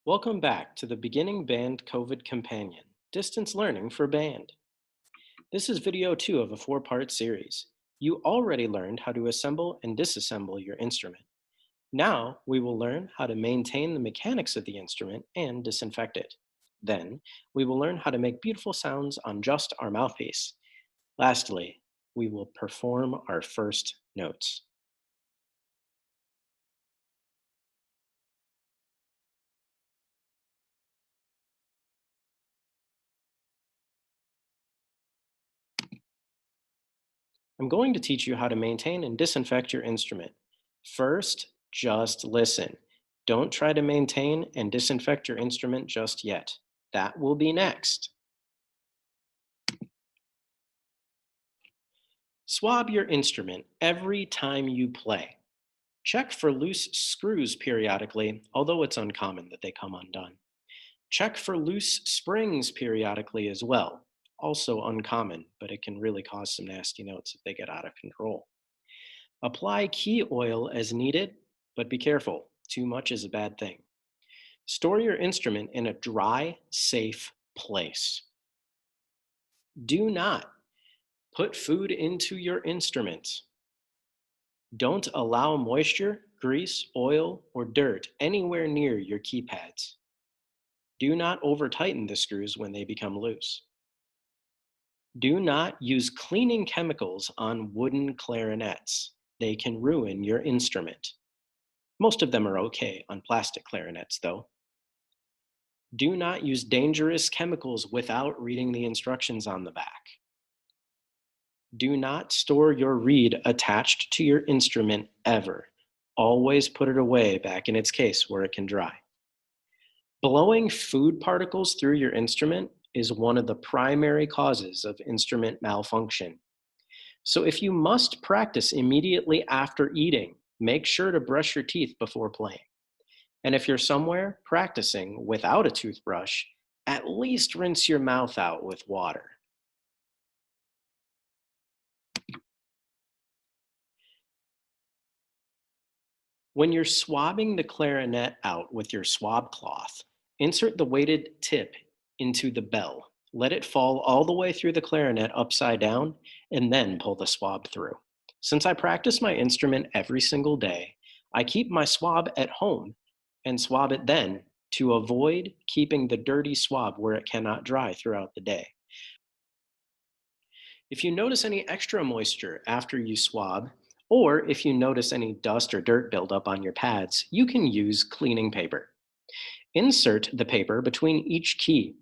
Welcome back to the Beginning Band COVID Companion, Distance Learning for Band. This is video 2 of a 4-part series. You already learned how to assemble and disassemble your instrument. Now we will learn how to maintain the mechanics of the instrument and disinfect it. Then we will learn how to make beautiful sounds on just our mouthpiece. Lastly, we will perform our first notes. I'm going to teach you how to maintain and disinfect your instrument. First, just listen. Don't try to maintain and disinfect your instrument just yet. That will be next. Swab your instrument every time you play. Check for loose screws periodically, although it's uncommon that they come undone. Check for loose springs periodically as well. Also uncommon, but it can really cause some nasty notes if they get out of control. Apply key oil as needed, but be careful. Too much is a bad thing. Store your instrument in a dry, safe place. Do not put food into your instrument. Don't allow moisture, grease, oil, or dirt anywhere near your keypads. Do not over tighten the screws when they become loose. Do not use cleaning chemicals on wooden clarinets. They can ruin your instrument. Most of them are okay on plastic clarinets, though. Do not use dangerous chemicals without reading the instructions on the back. Do not store your reed attached to your instrument ever. Always put it away back in its case where it can dry. Blowing food particles through your instrument is one of the primary causes of instrument malfunction. So if you must practice immediately after eating, make sure to brush your teeth before playing. And if you're somewhere practicing without a toothbrush, at least rinse your mouth out with water. When you're swabbing the clarinet out with your swab cloth, insert the weighted tip into the bell. Let it fall all the way through the clarinet upside down, and then pull the swab through. Since I practice my instrument every single day, I keep my swab at home and swab it then to avoid keeping the dirty swab where it cannot dry throughout the day. If you notice any extra moisture after you swab, or if you notice any dust or dirt buildup on your pads, you can use cleaning paper. Insert the paper between each key.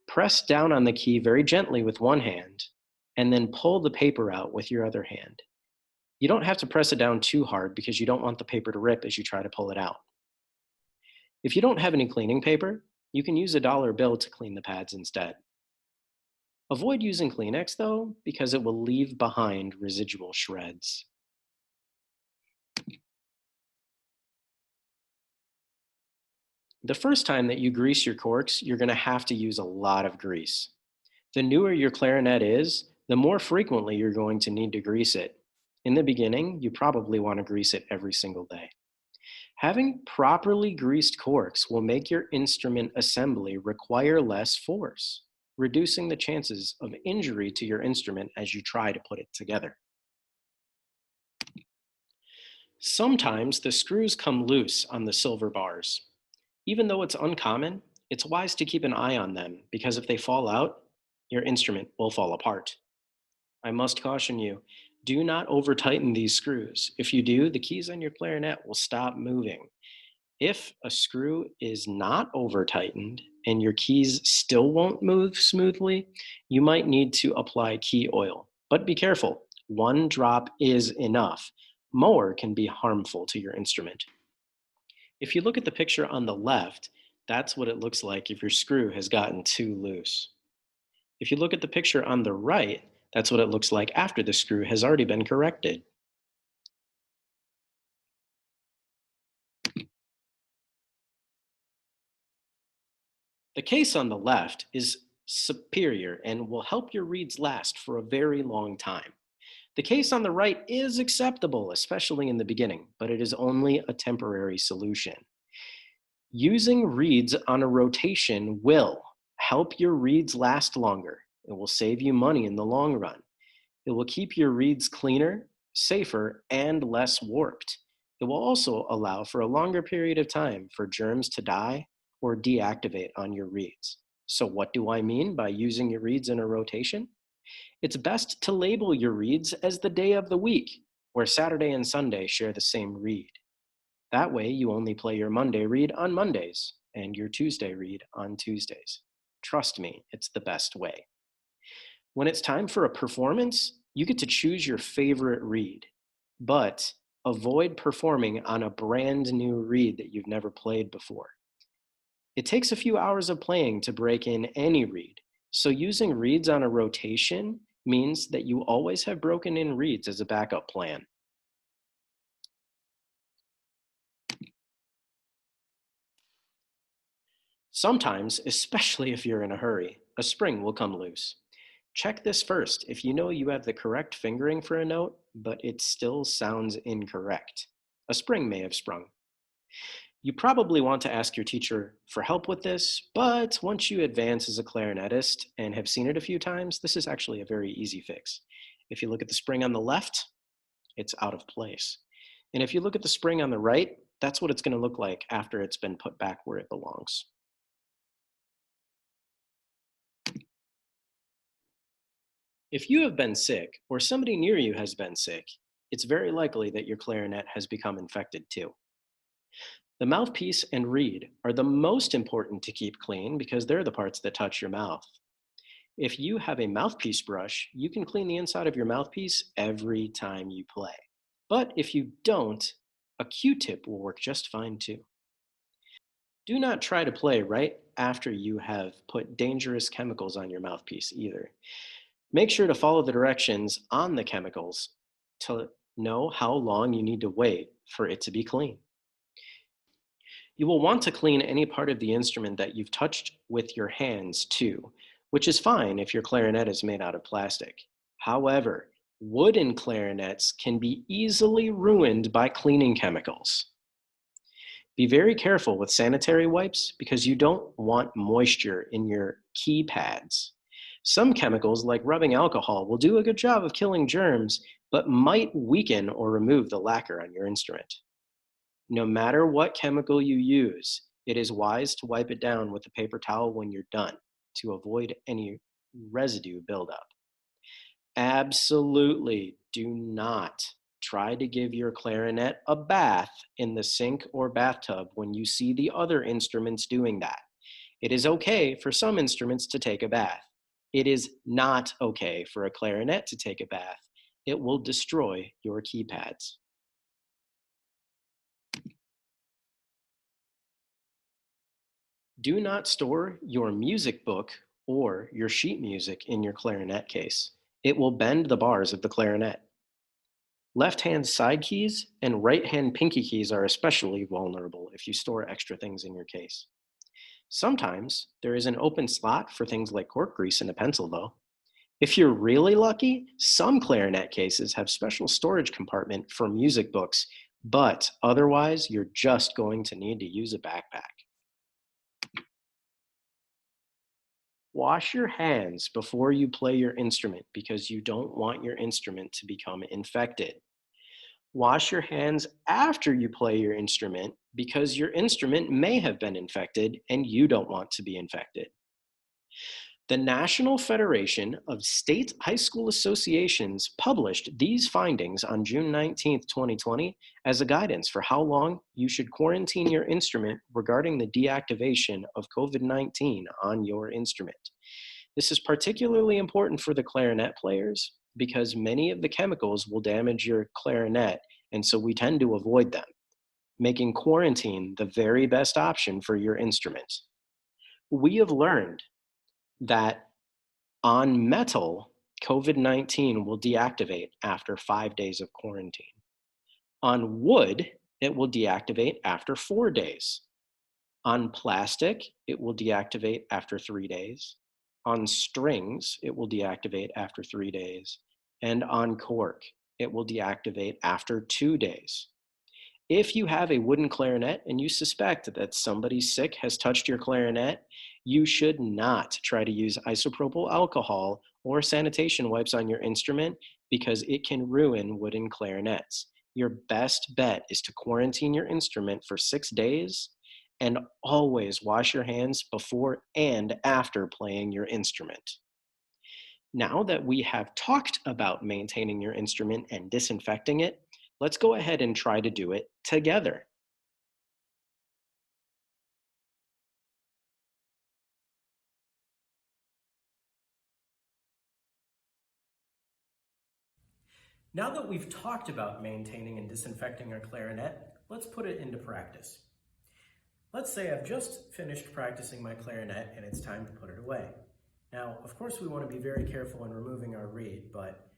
Press down on the key very gently with one hand, and then pull the paper out with your other hand. You don't have to press it down too hard because you don't want the paper to rip as you try to pull it out. If you don't have any cleaning paper, you can use a dollar bill to clean the pads instead. Avoid using Kleenex though, because it will leave behind residual shreds. The first time that you grease your corks, you're going to have to use a lot of grease. The newer your clarinet is, the more frequently you're going to need to grease it. In the beginning, you probably want to grease it every single day. Having properly greased corks will make your instrument assembly require less force, reducing the chances of injury to your instrument as you try to put it together. Sometimes the screws come loose on the silver bars. Even though it's uncommon, it's wise to keep an eye on them because if they fall out, your instrument will fall apart. I must caution you, do not over tighten these screws. If you do, the keys on your clarinet will stop moving. If a screw is not over tightened and your keys still won't move smoothly, you might need to apply key oil. But be careful, one drop is enough. More can be harmful to your instrument. If you look at the picture on the left, that's what it looks like if your screw has gotten too loose. If you look at the picture on the right, that's what it looks like after the screw has already been corrected. The case on the left is superior and will help your reeds last for a very long time. The case on the right is acceptable, especially in the beginning, but it is only a temporary solution. Using reeds on a rotation will help your reeds last longer. It will save you money in the long run. It will keep your reeds cleaner, safer, and less warped. It will also allow for a longer period of time for germs to die or deactivate on your reeds. So, what do I mean by using your reeds in a rotation? It's best to label your reeds as the day of the week, where Saturday and Sunday share the same reed. That way, you only play your Monday read on Mondays and your Tuesday read on Tuesdays. Trust me, it's the best way. When it's time for a performance, you get to choose your favorite read, but avoid performing on a brand new read that you've never played before. It takes a few hours of playing to break in any read, so using reads on a rotation means that you always have broken in reads as a backup plan. Sometimes, especially if you're in a hurry, a spring will come loose. Check this first if you know you have the correct fingering for a note, but it still sounds incorrect. A spring may have sprung. You probably want to ask your teacher for help with this, but once you advance as a clarinetist and have seen it a few times, this is actually a very easy fix. If you look at the spring on the left, it's out of place. And if you look at the spring on the right, that's what it's going to look like after it's been put back where it belongs. If you have been sick or somebody near you has been sick, it's very likely that your clarinet has become infected too. The mouthpiece and reed are the most important to keep clean because they're the parts that touch your mouth. If you have a mouthpiece brush, you can clean the inside of your mouthpiece every time you play. But if you don't, a Q-tip will work just fine too. Do not try to play right after you have put dangerous chemicals on your mouthpiece either. Make sure to follow the directions on the chemicals to know how long you need to wait for it to be clean. You will want to clean any part of the instrument that you've touched with your hands too, which is fine if your clarinet is made out of plastic. However, wooden clarinets can be easily ruined by cleaning chemicals. Be very careful with sanitary wipes because you don't want moisture in your keypads. Some chemicals, like rubbing alcohol, will do a good job of killing germs, but might weaken or remove the lacquer on your instrument. No matter what chemical you use, it is wise to wipe it down with a paper towel when you're done to avoid any residue buildup. Absolutely do not try to give your clarinet a bath in the sink or bathtub when you see the other instruments doing that. It is okay for some instruments to take a bath. It is not okay for a clarinet to take a bath. It will destroy your keypads. Do not store your music book or your sheet music in your clarinet case. It will bend the bars of the clarinet. Left hand side keys and right hand pinky keys are especially vulnerable if you store extra things in your case. Sometimes there is an open slot for things like cork grease and a pencil, though. If you're really lucky, some clarinet cases have special storage compartment for music books, but otherwise you're just going to need to use a backpack. Wash your hands before you play your instrument because you don't want your instrument to become infected. Wash your hands after you play your instrument because your instrument may have been infected and you don't want to be infected. The National Federation of State High School Associations published these findings on June 19th, 2020, as a guidance for how long you should quarantine your instrument regarding the deactivation of COVID-19 on your instrument. This is particularly important for the clarinet players because many of the chemicals will damage your clarinet, and so we tend to avoid them, making quarantine the very best option for your instrument. We have learned that on metal, COVID-19 will deactivate after 5 days of quarantine. On wood, it will deactivate after 4 days. On plastic, it will deactivate after 3 days. On strings, it will deactivate after 3 days. And on cork, it will deactivate after 2 days. If you have a wooden clarinet and you suspect that somebody sick has touched your clarinet, you should not try to use isopropyl alcohol or sanitation wipes on your instrument because it can ruin wooden clarinets. Your best bet is to quarantine your instrument for 6 days and always wash your hands before and after playing your instrument. Now that we have talked about maintaining your instrument and disinfecting it, let's go ahead and try to do it together. Now that we've talked about maintaining and disinfecting our clarinet, let's put it into practice. Let's say I've just finished practicing my clarinet and it's time to put it away. Now, of course, we want to be very careful in removing our reed, but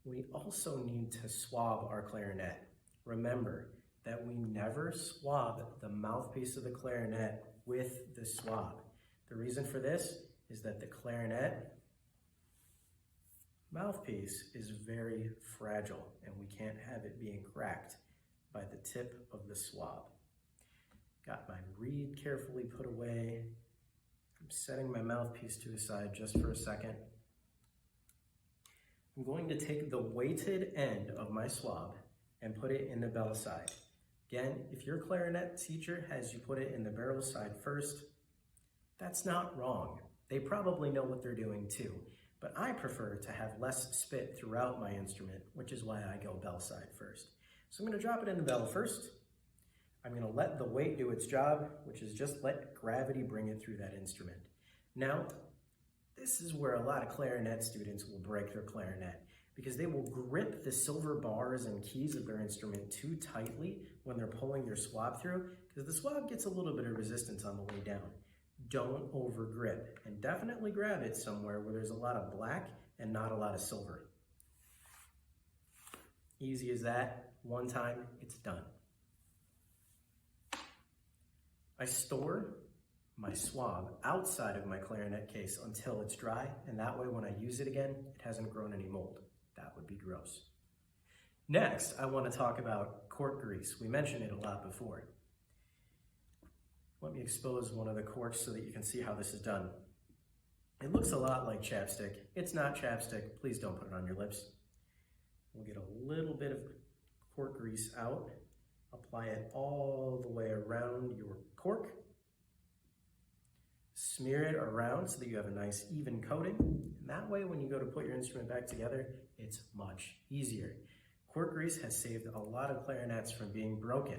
we also need to swab our clarinet. Remember that we never swab the mouthpiece of the clarinet with the swab. The reason for this is that the clarinet mouthpiece is very fragile and we can't have it being cracked by the tip of the swab. Got my reed carefully put away. I'm setting my mouthpiece to the side just for a second. I'm going to take the weighted end of my swab and put it in the bell side. Again, if your clarinet teacher has you put it in the barrel side first, that's not wrong. They probably know what they're doing too, but I prefer to have less spit throughout my instrument, which is why I go bell side first. So I'm going to drop it in the bell first. I'm going to let the weight do its job, which is just let gravity bring it through that instrument. Now, this is where a lot of clarinet students will break their clarinet because they will grip the silver bars and keys of their instrument too tightly when they're pulling their swab through because the swab gets a little bit of resistance on the way down. Don't over grip and definitely grab it somewhere where there's a lot of black and not a lot of silver. Easy as that. One time, it's done. I store my swab outside of my clarinet case until it's dry, and that way when I use it again, it hasn't grown any mold. That would be gross. Next, I want to talk about cork grease. We mentioned it a lot before. Let me expose one of the corks so that you can see how this is done. It looks a lot like chapstick. It's not chapstick. Please don't put it on your lips. We'll get a little bit of cork grease out. Apply it all the way around your cork. Smear it around so that you have a nice even coating. And that way, when you go to put your instrument back together, it's much easier. Cork grease has saved a lot of clarinets from being broken.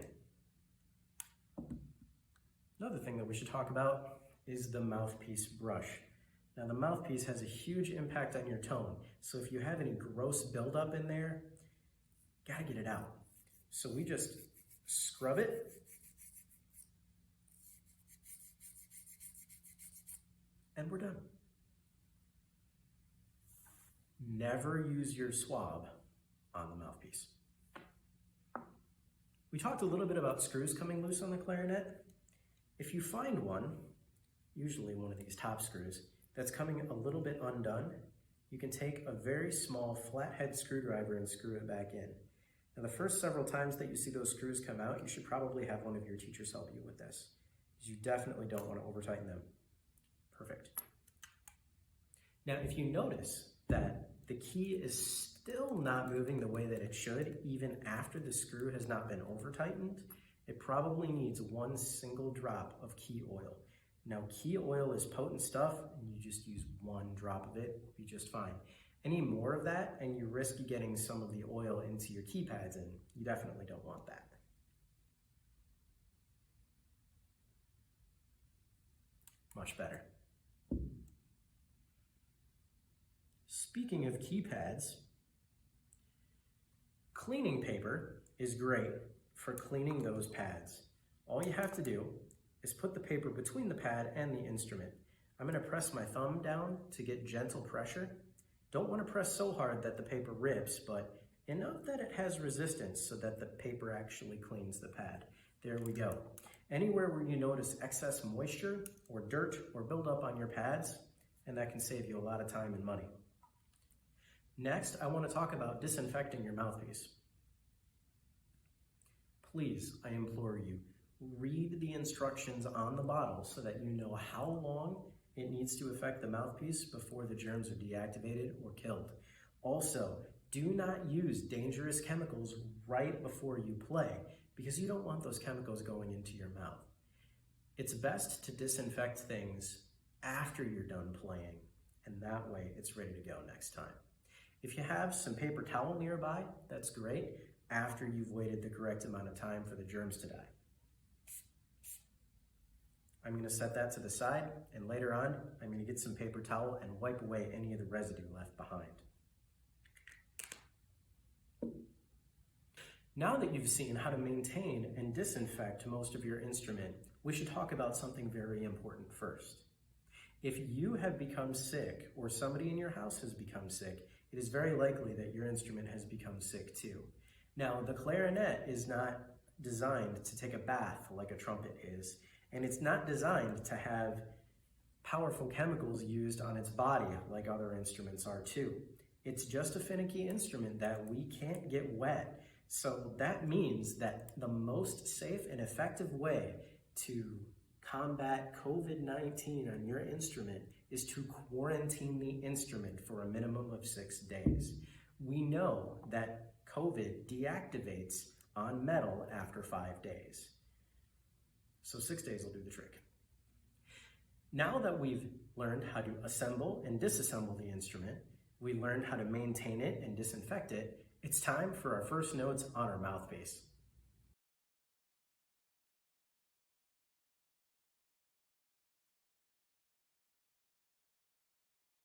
Another thing that we should talk about is the mouthpiece brush. Now, the mouthpiece has a huge impact on your tone. So if you have any gross buildup in there, gotta get it out. So we just scrub it. And we're done. Never use your swab on the mouthpiece. We talked a little bit about screws coming loose on the clarinet. If you find one, usually one of these top screws, that's coming a little bit undone, you can take a very small flathead screwdriver and screw it back in. Now, the first several times that you see those screws come out, you should probably have one of your teachers help you with this, because you definitely don't want to over-tighten them. Perfect. Now, if you notice that the key is still not moving the way that it should, even after the screw has not been over-tightened, it probably needs one single drop of key oil. Now, key oil is potent stuff, and you just use one drop of it, it'll be just fine. Any more of that, and you risk getting some of the oil into your keypads, and you definitely don't want that. Much better. Speaking of keypads, cleaning paper is great for cleaning those pads. All you have to do is put the paper between the pad and the instrument. I'm going to press my thumb down to get gentle pressure. Don't want to press so hard that the paper rips, but enough that it has resistance so that the paper actually cleans the pad. There we go. Anywhere where you notice excess moisture or dirt or buildup on your pads, and that can save you a lot of time and money. Next, I want to talk about disinfecting your mouthpiece. Please, I implore you, read the instructions on the bottle so that you know how long it needs to affect the mouthpiece before the germs are deactivated or killed. Also, do not use dangerous chemicals right before you play because you don't want those chemicals going into your mouth. It's best to disinfect things after you're done playing, and that way it's ready to go next time. If you have some paper towel nearby, that's great after you've waited the correct amount of time for the germs to die. I'm going to set that to the side, and later on, I'm going to get some paper towel and wipe away any of the residue left behind. Now that you've seen how to maintain and disinfect most of your instrument, we should talk about something very important first. If you have become sick or somebody in your house has become sick, it is very likely that your instrument has become sick too. Now, the clarinet is not designed to take a bath like a trumpet is, and it's not designed to have powerful chemicals used on its body like other instruments are too. It's just a finicky instrument that we can't get wet. So that means that the most safe and effective way to combat COVID-19 on your instrument is to quarantine the instrument for a minimum of 6 days. We know that COVID deactivates on metal after 5 days. So 6 days will do the trick. Now that we've learned how to assemble and disassemble the instrument, we learned how to maintain it and disinfect it, it's time for our first notes on our mouthpiece.